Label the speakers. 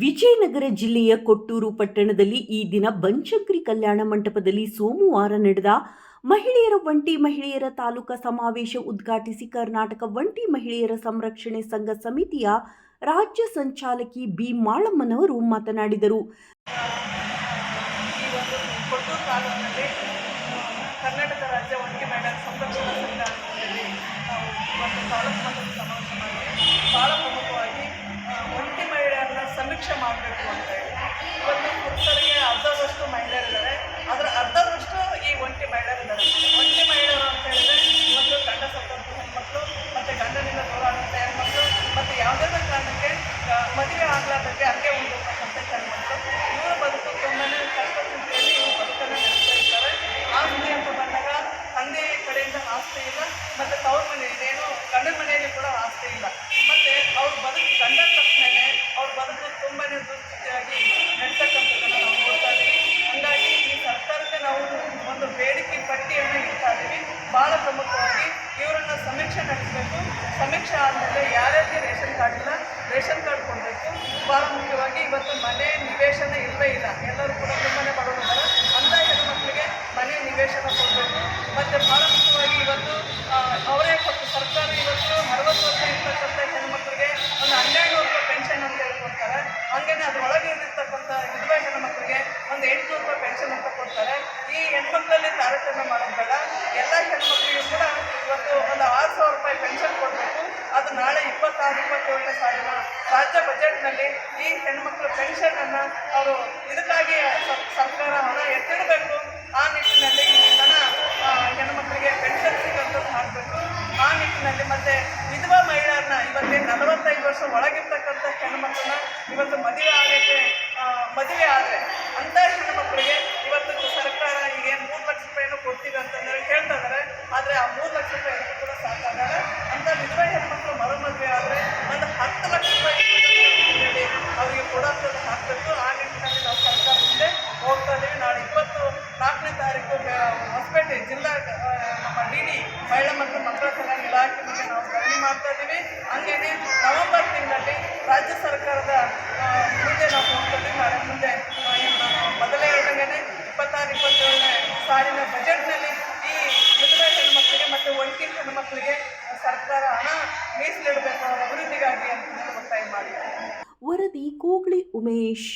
Speaker 1: ವಿಜಯನಗರ ಜಿಲ್ಲೆಯ ಕೊಟ್ಟೂರು ಪಟ್ಟಣದಲ್ಲಿ ಈ ದಿನ ಬನಶಂಕರಿ ಕಲ್ಯಾಣ ಮಂಟಪದಲ್ಲಿ ಸೋಮವಾರ ನಡೆದ ಒಂಟಿ ಮಹಿಳೆಯರ ತಾಲೂಕಾ ಸಮಾವೇಶ ಉದ್ಘಾಟಿಸಿ ಕರ್ನಾಟಕ ಒಂಟಿ ಮಹಿಳೆಯರ ಸಂರಕ್ಷಣೆ ಸಂಘ ಸಮಿತಿಯ ರಾಜ್ಯ ಸಂಚಾಲಕಿ ಬಿ ಮಾಳಮ್ಮನವರು ಮಾತನಾಡಿದರು.
Speaker 2: ಕರ್ನಾಟಕ ರಾಜ್ಯ ಒಂಟಿ ಮಹಿಳೆಯರ ಸಂರಕ್ಷಣಾ ಸಂಘ ಬಹಳ ಪ್ರಮುಖವಾಗಿ ಒಂಟಿ ಮಹಿಳೆಯರನ್ನ ಸಮೀಕ್ಷೆ ಮಾಡಬೇಕು ಅಂತ ಹೇಳಿ ಇವತ್ತು ಪುರುಷರಿಗೆ ಅರ್ಧದಷ್ಟು ಮಹಿಳೆಯರಿದ್ದಾರೆ, ಅದರ ಅರ್ಧದಷ್ಟು ಈ ಒಂಟಿ ಮಹಿಳೆಯರಿದ್ದಾರೆ. ಒಂಟಿ ಮಹಿಳೆಯರು ಅಂತ ಹೇಳಿದ್ರೆ ಇವತ್ತು ಗಂಡ ಸತ್ತಂಥ ಹೆಣ್ಮಕ್ಳು ಮತ್ತು ಗಂಡನಿಂದ ದೂರ ಆದಂಥ ಹೆಣ್ಮಕ್ಳು ಮತ್ತು ಯಾವುದೇ ಕಾರಣಕ್ಕೆ ಮದುವೆ ಆಗಲಾರ್ದಕ್ಕೆ ಹಂಗೆ ಉಳಿದಿರ್ತಕ್ಕಂಥ ಹೆಣ್ಮಕ್ಳು. ಇವರ ಬದುಕು ತುಂಬಾ ಕಷ್ಟ ಸ್ಥಿತಿಯಲ್ಲಿ ಇವರು ಬದುಕನ್ನು ನಡೆಸ್ತಾ ಇರ್ತಾರೆ. ಆಸ್ತಿ ಅಂತ ಬಂದಾಗ ತಂದೆ ಕಡೆಯಿಂದ ಆಸ್ತಿ ಇಲ್ಲ, ಮತ್ತು ತವ್ರ ಮನೆ ಇನ್ನೇನು ಗಂಡನ ಮನೆಯಲ್ಲಿ ಕೂಡ ಆಸ್ತಿ ಇಲ್ಲ. ಮತ್ತು ಅವ್ರ ಬದುಕು ಗಂಡ ತಕ್ಷಣ ಅವ್ರ ಬದುಕು ತುಂಬಾ ದುಸ್ಥಿತಿಯಾಗಿ ನಡ್ತಕ್ಕಂಥದ್ದನ್ನು ನಾವು ನೋಡ್ತಾ ಇದ್ದೀವಿ. ಹಾಗಾಗಿ ಈ ಸರ್ಕಾರಕ್ಕೆ ನಾವು ಒಂದು ಬೇಡಿಕೆ ಪಟ್ಟಿಯನ್ನು ಇಡ್ತಾ ಇದ್ದೀವಿ. ಭಾಳ ಪ್ರಮುಖವಾಗಿ ಇವರನ್ನು ಸಮೀಕ್ಷೆ ನಡೆಸಬೇಕು. ಸಮೀಕ್ಷೆ ಆದಮೇಲೆ ಯಾರ್ಯಾರಿಗೆ ರೇಷನ್ ಕಾರ್ಡ್ ಇಲ್ಲ, ರೇಷನ್ ಕಾರ್ಡ್ ಕೊಡಬೇಕು. ಭಾಳ ಮುಖ್ಯವಾಗಿ ಇವತ್ತು ಮನೆ ನಿವೇಶನ ಇಲ್ಲವೇ ಇಲ್ಲ, ಎಲ್ಲರೂ ಕೂಡ ತುಂಬಾ ಬಡವರಿದ್ದಾರೆ. ಅಂಥ ಹೆಣ್ಣುಮಕ್ಕಳಿಗೆ ಮನೆ ನಿವೇಶನ ಕೊಡಬೇಕು. ಮತ್ತು ಭಾಳ ಮುಖ್ಯವಾಗಿ ಇವತ್ತು ಅವರೇ ಕೊಟ್ಟು ಸರ್ಕಾರ ಇವತ್ತು 60 ವರ್ಷ ಇರ್ತಕ್ಕಂಥ ಹೆಣ್ಣುಮಕ್ಕಳಿಗೆ ಒಂದು 1200 ರೂಪಾಯಿ ಪೆನ್ಷನ್ ಅಂತ ಹೇಳ್ಕೊಡ್ತಾರೆ. ಹಾಗೇನೆ ಅದರೊಳಗೆ ಇರ್ತಕ್ಕಂಥ ವಿಧವೆ ಹೆಣ್ಣುಮಕ್ಕಳಿಗೆ ಒಂದು 800 ರೂಪಾಯಿ ಪೆನ್ಷನ್ ಅಂತ ಕೊಡ್ತಾರೆ. ಈ ಹೆಣ್ಮಕ್ಳಲ್ಲಿ ತಾರತಮ್ಯ ಮಾಡೋದು ಬೇಡ. ಎಲ್ಲ ಹೆಣ್ಮಕ್ಳಿಗೂ ಕೂಡ ಇವತ್ತು ಒಂದು 6000 ರೂಪಾಯಿ ಪೆನ್ಷನ್ ಕೊಡಬೇಕು. ಅದು ನಾಳೆ 26-27ನೇ ಸಾಲಿನ ರಾಜ್ಯ ಬಜೆಟ್ನಲ್ಲಿ ಈ ಹೆಣ್ಮಕ್ಳ ಪೆನ್ಷನನ್ನು ಅವರು ಇದಕ್ಕಾಗಿ ಸರ್ಕಾರ ಹಣ ಎತ್ತಿಡಬೇಕು. ಆ ನಿಟ್ಟಿನಲ್ಲಿ ಹಣ ಹೆಣ್ಮಕ್ಳಿಗೆ ಪೆನ್ಷನ್ ಸಿಗೋಂಥದ್ದು ಮಾಡಬೇಕು. ಆ ನಿಟ್ಟಿನಲ್ಲಿ ಮತ್ತು ವಿಧವಾ ಮಹಿಳೆಯರನ್ನ ಇವತ್ತೇ 45 ವರ್ಷ ಒಳಗಿರ್ತಕ್ಕಂಥ ಹೆಣ್ಮಕ್ಳನ್ನ ಇವತ್ತು ಮದುವೆ ಆದರೆ ಅಂಥ ಹೆಣ್ಮಕ್ಳಿಗೆ ಇವತ್ತು ಸರ್ಕಾರ ಈಗ 3 ಲಕ್ಷ ರೂಪಾಯಿನೂ ಕೊಡ್ತೀವಿ ಅಂತಂದರೆ ಹೇಳ್ತಾ ಇದ್ದಾರೆ. ಆದರೆ ಆ 3 ಲಕ್ಷ ರೂಪಾಯಿ ಕೂಡ ಸಾಕಾಗಲ್ಲ. ಅಂಥ ವಿಧವಾ ಹೆಣ್ಮಕ್ಳು ಮದುವೆ ಆದರೆ ಒಂದು 10 ಲಕ್ಷ ರೂಪಾಯಿ ಹೇಳಿ ಅವರಿಗೆ ಕೊಡೋಂಥದ್ದು ಹಾಕಬೇಕು. ಆ ನಿಟ್ಟಿನಲ್ಲಿ ನಾವು ಸರ್ಕಾರ ಮುಂದೆ ಹೋಗ್ತಾ ಇದ್ದೀವಿ. ನಾಳೆ 24ನೇ ತಾರೀಕು ಹೊಸಪೇಟೆ ಜಿಲ್ಲಾ ನಮ್ಮ DD ಮಹಿಳಾ ಮತ್ತು ಮಕ್ಕಳ ಕಲ್ಯಾಣ ಇಲಾಖೆ ಮುಂದೆ ನಾವು ಧರಣಿ ಮಾಡ್ತಾ ಇದ್ದೀವಿ. ಹಾಗೇನೆ ನವೆಂಬರ್ ತಿಂಗಳಲ್ಲಿ ರಾಜ್ಯ ಸರ್ಕಾರದ ಮುಂದೆ ನಾವು ಹೋಗ್ತಾ ಇದ್ದೀವಿ. ನಾಳೆ ಮುಂದೆ ಮೊದಲೇ ಹೇಳಿದಂಗೆ 26-27ನೇ ಸಾಲಿನ ಬಜೆಟ್ನಲ್ಲಿ ಈ ವಿಧವೆ ಹೆಣ್ಣುಮಕ್ಕಳಿಗೆ ಮತ್ತು ಒಂಟಿ ಹೆಣ್ಣುಮಕ್ಕಳಿಗೆ ಸರ್ಕಾರ ಹಣ ಮೀಸಲಿಡಬೇಕು ಅವರ ಅಭಿವೃದ್ಧಿಗಾಗಿ ಅಂತ ಒತ್ತಾಯ ಮಾಡಿದ್ದಾರೆ.
Speaker 1: ವರದಿ ಕೂಗ್ಲಿ ಉಮೇಶ್.